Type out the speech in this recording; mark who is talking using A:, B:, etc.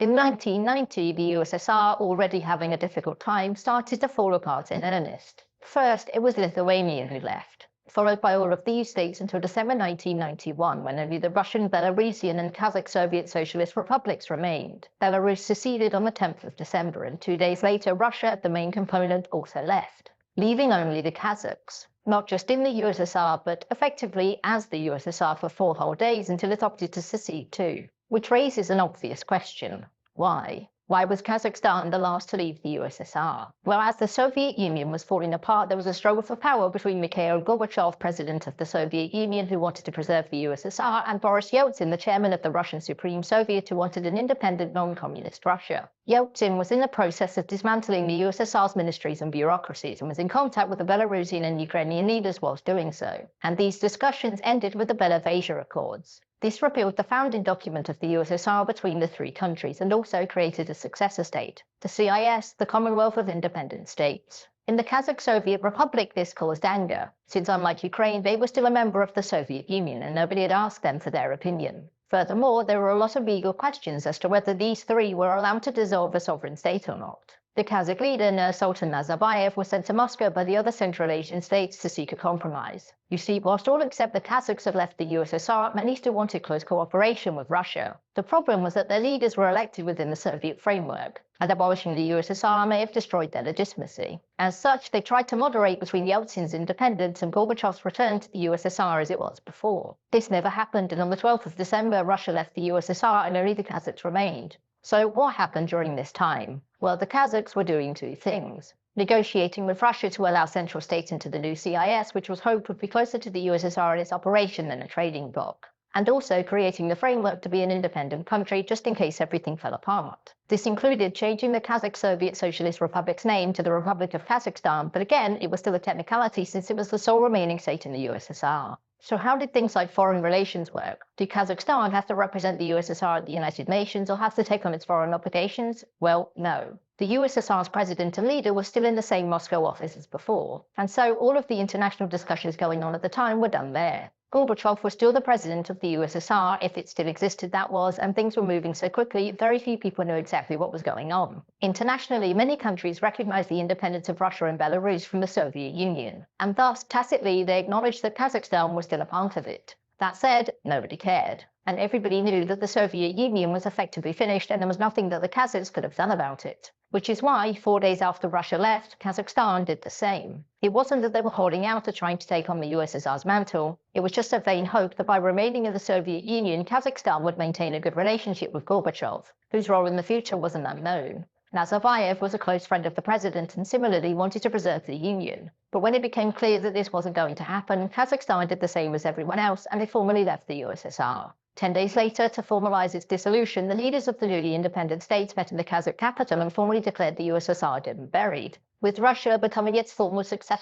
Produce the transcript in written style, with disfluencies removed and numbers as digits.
A: In 1990, the USSR, already having a difficult time, started to fall apart in earnest. First, it was Lithuania who left, followed by all of these states until December 1991, when only the Russian, Belarusian and Kazakh Soviet Socialist republics remained. Belarus seceded on the 10th of December, and 2 days later Russia, the main component, also left, leaving only the Kazakhs, not just in the USSR, but effectively as the USSR for 4 whole days until it opted to secede too. Which raises an obvious question. Why? Why was Kazakhstan the last to leave the USSR? Well, as the Soviet Union was falling apart, there was a struggle for power between Mikhail Gorbachev, president of the Soviet Union, who wanted to preserve the USSR, and Boris Yeltsin, the chairman of the Russian Supreme Soviet, who wanted an independent, non-communist Russia. Yeltsin was in the process of dismantling the USSR's ministries and bureaucracies, and was in contact with the Belarusian and Ukrainian leaders whilst doing so. And these discussions ended with the Belavesia Accords. This repealed the founding document of the USSR between the three countries and also created a successor state, the CIS, the Commonwealth of Independent States. In the Kazakh Soviet Republic, this caused anger, since unlike Ukraine, they were still a member of the Soviet Union and nobody had asked them for their opinion. Furthermore, there were a lot of legal questions as to whether these three were allowed to dissolve a sovereign state or not. The Kazakh leader, Nursultan Nazarbayev, was sent to Moscow by the other Central Asian states to seek a compromise. You see, whilst all except the Kazakhs had left the USSR, many still wanted close cooperation with Russia. The problem was that their leaders were elected within the Soviet framework, and abolishing the USSR may have destroyed their legitimacy. As such, they tried to moderate between Yeltsin's independence and Gorbachev's return to the USSR as it was before. This never happened, and on the 12th of December, Russia left the USSR and only the Kazakhs remained. So what happened during this time? Well, the Kazakhs were doing two things. Negotiating with Russia to allow central states into the new CIS, which was hoped would be closer to the USSR in its operation than a trading bloc, and also creating the framework to be an independent country just in case everything fell apart. This included changing the Kazakh Soviet Socialist Republic's name to the Republic of Kazakhstan, but again, it was still a technicality since it was the sole remaining state in the USSR. So how did things like foreign relations work? Did Kazakhstan have to represent the USSR at the United Nations or have to take on its foreign obligations? Well, no. The USSR's president and leader was still in the same Moscow office as before, and so all of the international discussions going on at the time were done there. Gorbachev was still the president of the USSR, if it still existed that was, and things were moving so quickly, very few people knew exactly what was going on. Internationally, many countries recognized the independence of Russia and Belarus from the Soviet Union, and thus, tacitly, they acknowledged that Kazakhstan was still a part of it. That said, nobody cared, and everybody knew that the Soviet Union was effectively finished and there was nothing that the Kazakhs could have done about it. Which is why, 4 days after Russia left, Kazakhstan did the same. It wasn't that they were holding out or trying to take on the USSR's mantle, it was just a vain hope that by remaining in the Soviet Union, Kazakhstan would maintain a good relationship with Gorbachev, whose role in the future was an unknown. Nazarbayev was a close friend of the president and similarly wanted to preserve the union. But when it became clear that this wasn't going to happen, Kazakhstan did the same as everyone else and it formally left the USSR. 10 days later, to formalize its dissolution, the leaders of the newly independent states met in the Kazakh capital and formally declared the USSR dead and buried, with Russia becoming its former successor.